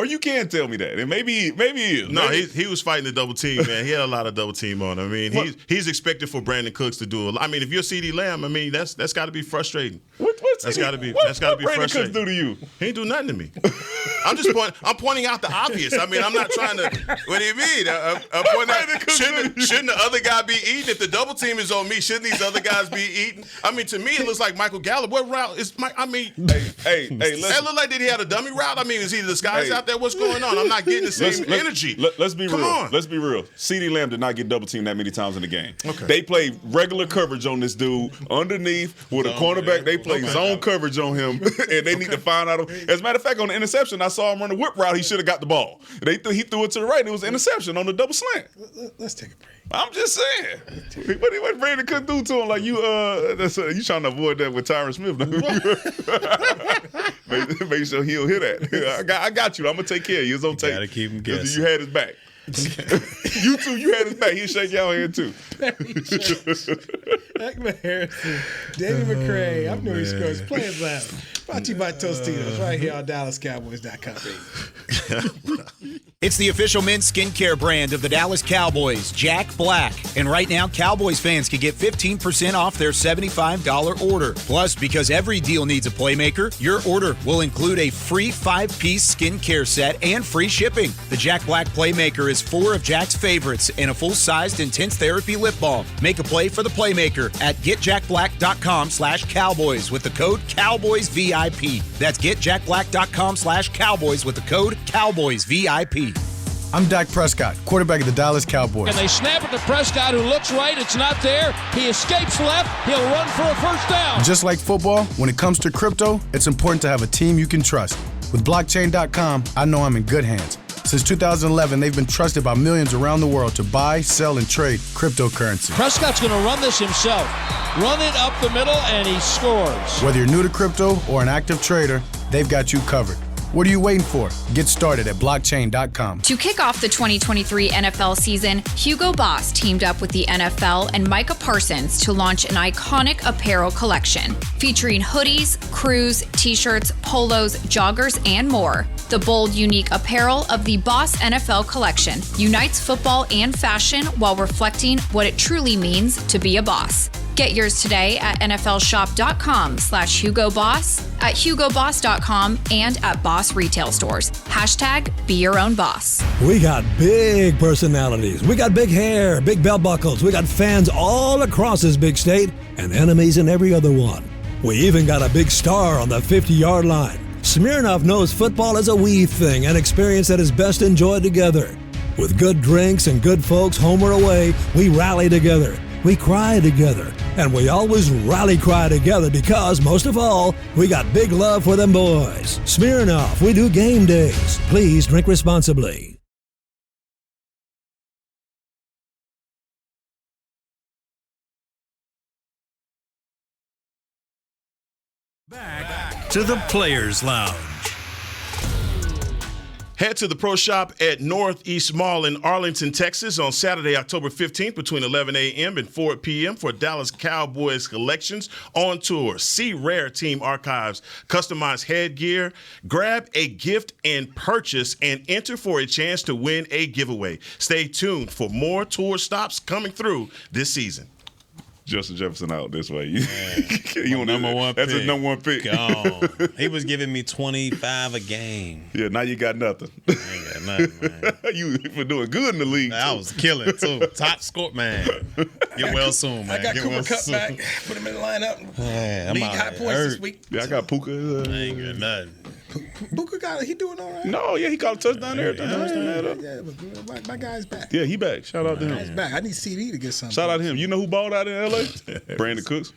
E: tell me that, and maybe he is.
B: No, he was fighting the double team, man. He had a lot of double team on him. I mean, he's expected for Brandon Cooks to do a lot. I mean, if you're CeeDee Lamb, I mean, that's got to be frustrating. That's got to be frustrating.
E: Brandon Cooks do to you?
B: He ain't do nothing to me. I'm pointing out the obvious. I mean, I'm not trying to. What do you mean? I'm pointing out, shouldn't the other guy be eating? If the double team is on me, shouldn't these other guys be eating? I mean, to me, it looks like Michael Gallup. What route is Mike? I mean,
E: hey,
B: it looked like did he have a dummy route? I mean, is he the guys out there? What's going on? I'm not getting the same energy.
E: Let's be real. Let's be real. CeeDee Lamb did not get double teamed that many times in the game. Okay. They played regular coverage on this dude underneath with a cornerback. They played zone coverage on him, and they need to find out. As a matter of fact, on the interception, I saw him run a whip route. He should have got the ball. He threw it to the right. It was an interception on the double slant.
D: Let's take a break.
E: I'm just saying. What Brandon could do to him? Like you trying to avoid that with Tyron Smith? Make sure he'll hear that. I got you. I'm gonna take care of you. It's on tape.
F: Gotta keep him guessing.
E: You had his back. You too. You had his back. He'll shake y'all hand too.
D: Heckman Harrison, Danny McCray. I'm New East Coast Players Lounge. Brought to you by Tostitos right here on DallasCowboys.com, baby.
J: It's the official men's skincare brand of the Dallas Cowboys, Jack Black. And right now, Cowboys fans can get 15% off their $75 order. Plus, because every deal needs a playmaker, your order will include a free 5-piece skincare set and free shipping. The Jack Black Playmaker is 4 of Jack's favorites and a full-sized intense therapy lip balm. Make a play for the Playmaker at getjackblack.com/Cowboys with the code CowboysVIP. That's getjackblack.com/Cowboys with the code CowboysVIP.
C: I'm Dak Prescott, quarterback of the Dallas Cowboys.
G: And they snap it to Prescott, who looks right. It's not there. He escapes left. He'll run for a first down.
C: Just like football, when it comes to crypto, it's important to have a team you can trust. With blockchain.com, I know I'm in good hands. Since 2011, they've been trusted by millions around the world to buy, sell, and trade cryptocurrency.
G: Prescott's going to run this himself. Run it up the middle, and he scores.
C: Whether you're new to crypto or an active trader, they've got you covered. What are you waiting for? Get started at blockchain.com.
H: To kick off the 2023 NFL season, Hugo Boss teamed up with the NFL and Micah Parsons to launch an iconic apparel collection featuring hoodies, crews, t-shirts, polos, joggers, and more. The bold, unique apparel of the Boss NFL collection unites football and fashion while reflecting what it truly means to be a boss. Get yours today at nflshop.com/HugoBoss, at HugoBoss.com, and at Boss retail stores. #Be your own boss.
I: We got big personalities. We got big hair, big belt buckles. We got fans all across this big state and enemies in every other one. We even got a big star on the 50-yard line. Smirnoff knows football is a we thing, an experience that is best enjoyed together. With good drinks and good folks home or away, we rally together. We cry together, and we always rally cry together because, most of all, we got big love for them boys. Smirnoff, we do game days. Please drink responsibly.
A: Back to the Players Lounge.
B: Head to the Pro Shop at Northeast Mall in Arlington, Texas on Saturday, October 15th between 11 a.m. and 4 p.m. for Dallas Cowboys collections on tour. See rare team archives, customized headgear, grab a gift and purchase, and enter for a chance to win a giveaway. Stay tuned for more tour stops coming through this season.
E: Justin Jefferson out this way. You
F: number one
E: That's
F: pick.
E: his number one pick.
F: Gone. He was giving me 25 a game.
E: Yeah, now you got nothing.
F: I ain't got nothing, man.
E: You been doing good in the league.
F: I was killing, too. Top score, man. Get well soon, man.
D: I got
F: Get
D: Cooper
F: well
D: Kupp
F: soon.
D: back. Put him in the lineup.
F: Man, I'm
D: League
F: out
D: high
F: here
D: points this
F: hurt.
D: week.
E: Yeah, I got Puka.
F: I ain't got nothing.
D: Booker he doing all right.
E: No, yeah, he caught a touchdown and everything.
D: Yeah, but my guy's back.
E: Yeah, he back. Shout out to
D: He's
E: him.
D: back. I need CD to get something.
E: Shout out to him. You know who balled out in L.A.? Brandon Cooks.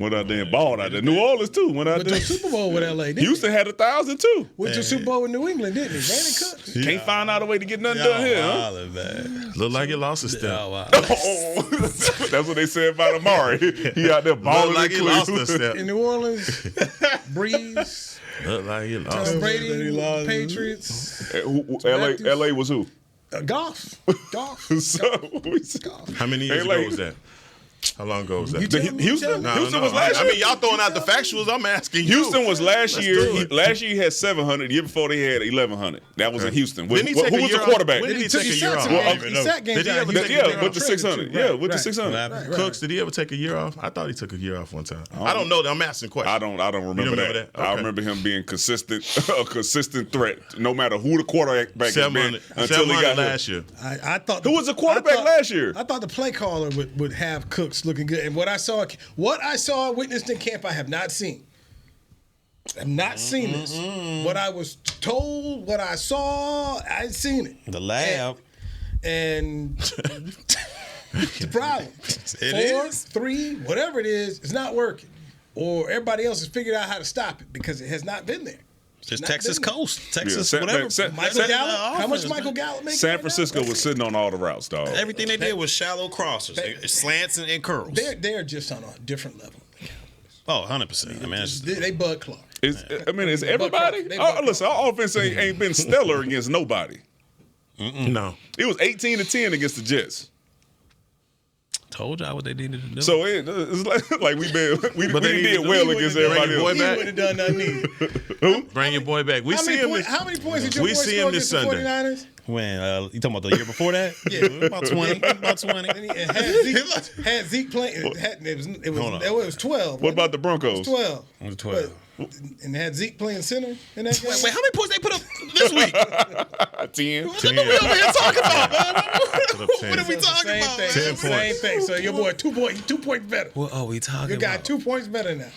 E: Went out there and balled out there. New Orleans, too. Went out
D: Went
E: there.
D: to the Super Bowl with LA, didn't
E: Houston had 1,000, too.
D: Went to the Super Bowl with New England, didn't he? Brandon Cooks.
E: Can't find out a way to get nothing done here, huh?
B: Look like you lost a step.
F: Wow.
E: Oh, that's what they said about Amari. He out there balling
B: Look like
E: in
B: he lost a
E: Cleveland.
B: step.
D: In New Orleans, Breeze,
B: Look like you lost
D: Tom
B: a
D: Brady, Patriots,
E: LA was who?
D: Goff.
B: How many years ago was that? How long ago was that?
E: Houston was last year.
B: I mean, y'all throwing out the factuals. I'm asking you.
E: Houston was last
B: Let's
E: year.
B: do it.
E: Last year he had 700. The year before they had 1,100. That was in Houston. Who
B: Didn't he
E: was
B: take a
E: the
B: year off?
E: quarterback?
B: When did he take a year off?
D: He sat games
B: Did he
D: out.
B: ever
D: He
B: take
D: took
B: a year
D: a
B: off?
E: With the 600. Yeah, with the 600.
D: Right.
B: Cooks, did he ever take a year off? I thought he took a year off one time. I don't know. I'm asking questions.
E: I don't remember,
B: You don't remember
E: that.
B: that?
E: I
B: Okay.
E: remember him being consistent, a consistent threat, no matter who the quarterback has been
B: 700
E: until he got
B: last
E: here.
B: year.
D: I thought
E: Who was the quarterback last year?
D: I thought the play caller would have Cooks looking good. And what I saw, witnessed in camp, I have not seen. I've not seen this. What I was told, what I saw, I ain't seen it.
F: The lab.
D: And it's a problem.
F: It
D: 4,
F: is.
D: 3, whatever it is, it's not working. Or everybody else has figured out how to stop it because it has not been there.
F: Just
D: Not
F: Texas
D: been there.
F: coast. Texas,
E: Yeah,
F: whatever.
D: Michael Gallup? How much
F: offense,
D: Michael
F: man.
D: Gallup make?
E: San
D: right now?
E: Francisco was sitting on all the routes, dog.
F: Everything they did was shallow crosses, slants and curls.
D: They're just on a different level.
F: Oh, 100%. I mean, that's
D: They Bud Clark.
E: Is everybody?
D: They buck
E: Listen, our offense ain't been stellar against nobody.
B: No.
E: It was 18-10 against the Jets.
F: told y'all what they needed to do.
E: So it's like we did well against
B: Bring
E: everybody
B: your boy
E: else.
B: back.
D: He would have done nothing either.
E: Who?
B: Bring your boy back. We see him.
D: How many points did your
B: we
D: boy
B: see
D: score
B: him this
D: against the
B: Sunday.
D: 49ers?
F: when you talking about the year before that? Yeah, about 20. About 20.
D: And had Zeke playing. It was 12.
E: What about the Broncos?
D: 12.
F: It was 12.
D: And had Zeke playing center in that game.
F: Wait, how many points they put up this week?
E: 10.
F: What we over here talking about, man? What are we talking
D: Same
F: about,
D: thing.
F: man?
D: Same thing. So your boy 2 points better.
F: What are we talking
D: Your guy
F: about?
D: 2 points better now.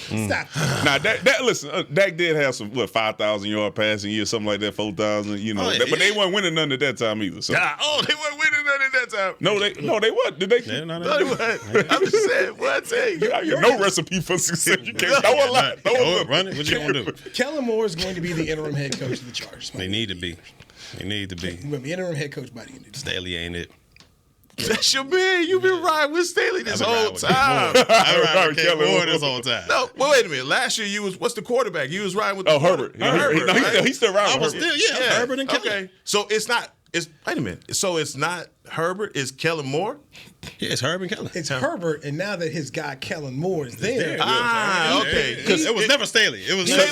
D: Stop.
E: Now Dak did have some 5,000-yard passing year, something like that, 4,000.
F: Oh, yeah.
E: But they weren't winning none at that time either. So.
B: They weren't winning none at that time.
E: No, they weren't. Did they?
F: Yeah, no,
B: No, they weren't. I'm just saying. What I tell you?
E: You no recipe for success. You can't throw a lot.
F: Run it. What you gonna do?
D: Kellen Moore is going to be the interim head coach of the Chargers.
F: They need to be. They need to be.
D: He's going to be interim head coach by the end of the year.
F: Staley ain't it.
B: That's your man. You've been riding with Staley this whole time.
F: I've been riding with Kellen Moore this whole time.
B: No, well, wait a minute. Last year, what's the quarterback? You was riding with
E: Herbert. He's still riding with
F: Herbert. Herbert and Kellen.
B: Okay. So it's not, wait a minute. So it's not Herbert, it's Kellen Moore?
F: Yeah, it's Herbert and Kellen.
D: It's Herbert, and now that his guy Kellen Moore is there.
B: Okay.
F: Because it was never Staley. It was never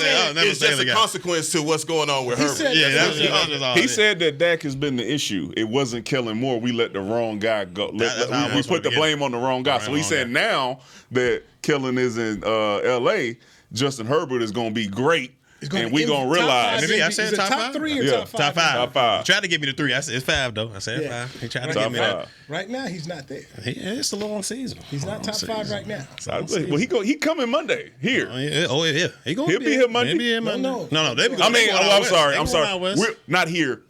B: it's just a consequence to what's going on with Herbert.
E: He said that Dak has been the issue. It wasn't Kellen Moore. We let the wrong guy go. We put the blame on the wrong guy. So he said now that Kellen is in L.A., Justin Herbert is going to be great. And we're going to realize.
F: Maybe I said top
D: 3 or top 5?
F: Top 5.
E: Top 5.
F: He tried to give me the 3. I said it's 5, though. I said 5. He tried to give me that.
D: Right now, he's not there.
F: It's a long season.
D: He's not top 5 right now.
E: Well, he coming Monday here.
F: Oh, yeah.
E: He'll be here Monday.
F: Maybe here Monday. No.
E: I'm sorry. We're not here.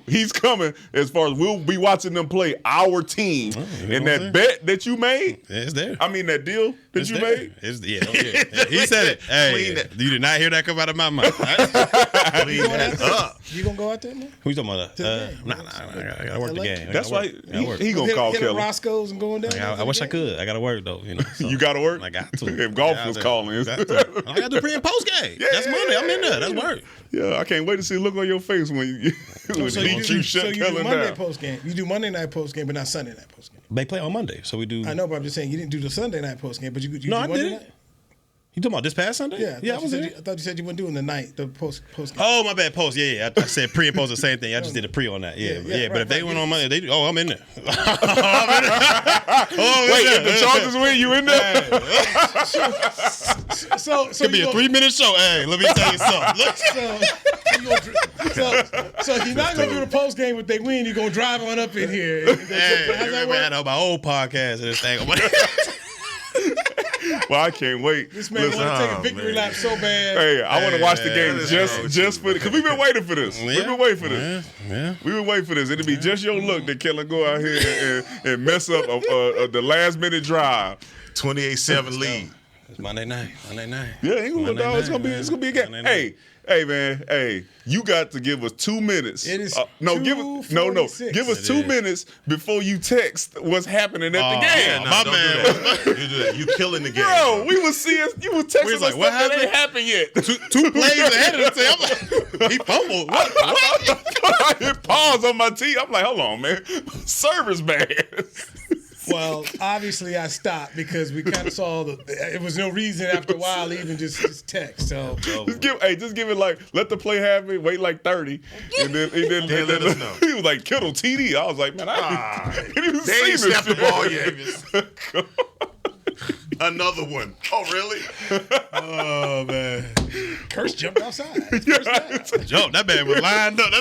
E: He's coming as far as we'll be watching them play our team. And that bet that you made,
F: it's there.
E: I mean, that deal that you made.
F: He said it. Hey, you did not hear that come out of my mouth.
D: You going to go out there, man?
F: Who you talking about? Nah, I got to work the game.
E: That's why he going to call Kelly.
D: Roscoe's and going down.
F: I wish I could. I got to work, though.
E: You got to work?
F: I got to.
E: If golf was calling.
F: I got to do pre and post game. That's Monday. I'm in there. That's work.
E: Yeah, I can't wait to see the look on your face when you shut Kellen down.
D: Post game. You do Monday night post game, but not Sunday night post game.
F: They play on Monday, so we do.
D: I know, but I'm just saying you didn't do the Sunday night post game, but you do
F: I
D: Monday
F: did.
D: night?
F: You talking about this past Sunday?
D: Yeah, I thought you said you weren't doing the night, the post game.
F: Oh, my bad, post. Yeah. I said pre and post the same thing. I just did a pre on that. Yeah. But if they went on Monday, they do. Oh, I'm in there.
E: Wait, if the Chargers win, you in there?
D: So
F: could be a 3-minute show. Hey, let me tell you
D: something. So if you're not gonna do the post game if they win, you're gonna drive on up in here.
F: Hey, remember I had my old podcast and this thing.
E: Well, I can't wait.
D: This man want to take a victory lap so bad.
E: Hey, I want to watch the game just for because we've been waiting for this. We've been waiting for this. We've been waiting for this. It'll be just your look that Kellen go out here and mess up the last minute drive.
B: 28-7 lead.
F: It's Monday night.
E: Yeah, it's gonna be a game. Hey man, you got to give us 2 minutes.
D: It is
E: give us 2 minutes before you text what's happening at the game.
B: My man, you do that. You killing the game,
E: bro. We was seeing you were texting us
F: what
E: stuff that ain't happened yet.
F: Two plays ahead of the team. I'm like, he fumbled. What?
E: I hit pause on my tee. I'm like, hold on, man, service bad.
D: Well, obviously I stopped because we kind of saw it was no reason after a while even just text. So
E: just give it like let the play happen. Wait like 30, and then
B: let us know.
E: He was like Kittle TD. I was like, man, I didn't even
B: they
E: see
B: ain't snapped the ball yet. Another one. Oh, really?
F: Oh, man.
D: Curse jumped outside.
F: Joe, that man was lined up.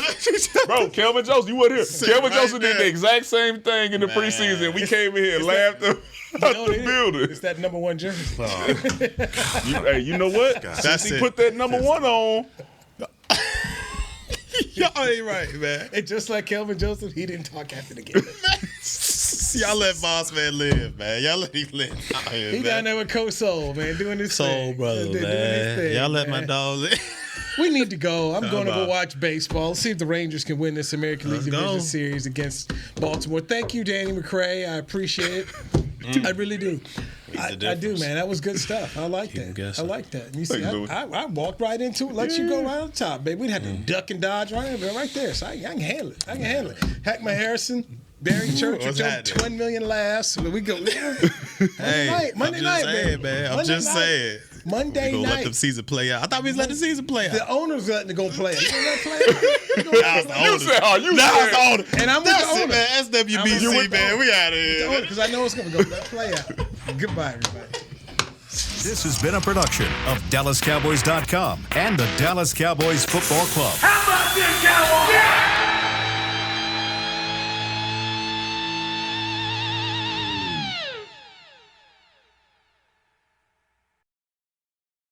E: Bro, Kelvin Joseph, you weren't here. Kelvin Joseph did the exact same thing in the preseason. We came in here and laughed out the building.
D: It's that number 1 jersey.
E: You know what? Since he put that number 1 on.
F: Y'all ain't right, man.
D: And just like Kelvin Joseph, he didn't talk after the game.
F: Y'all let Boss Man live, man. Y'all let him live.
D: He down there with Coach Soul, man, doing his
F: thing. Soul brother, man. Y'all let my dog live.
D: We need to go. I'm going to go watch baseball. See if the Rangers can win this American League Division Series against Baltimore. Thank you, Danny McCray. I appreciate it. I really do. I do, man. That was good stuff. I like that. I like that. And you see, I walked right into it. Let you go right on top, baby. We'd have to duck and dodge right there. So I can handle it. Hackman Harrison. Barry Church with your 20 million laughs. We go. Monday night, man.
F: I'm just saying.
D: Monday night.
F: Let the season play out. I thought we was letting the season play out.
D: The owner's letting it go play out. You gonna let it play out?
E: You said, the owner.
D: And I'm with the owner.
F: Man. SWBC, man. We out of here.
D: Because I know it's going to go. Let it play out. Goodbye, everybody.
A: This has been a production of DallasCowboys.com and the Dallas Cowboys Football Club.
K: How about this, Cowboys? Yeah!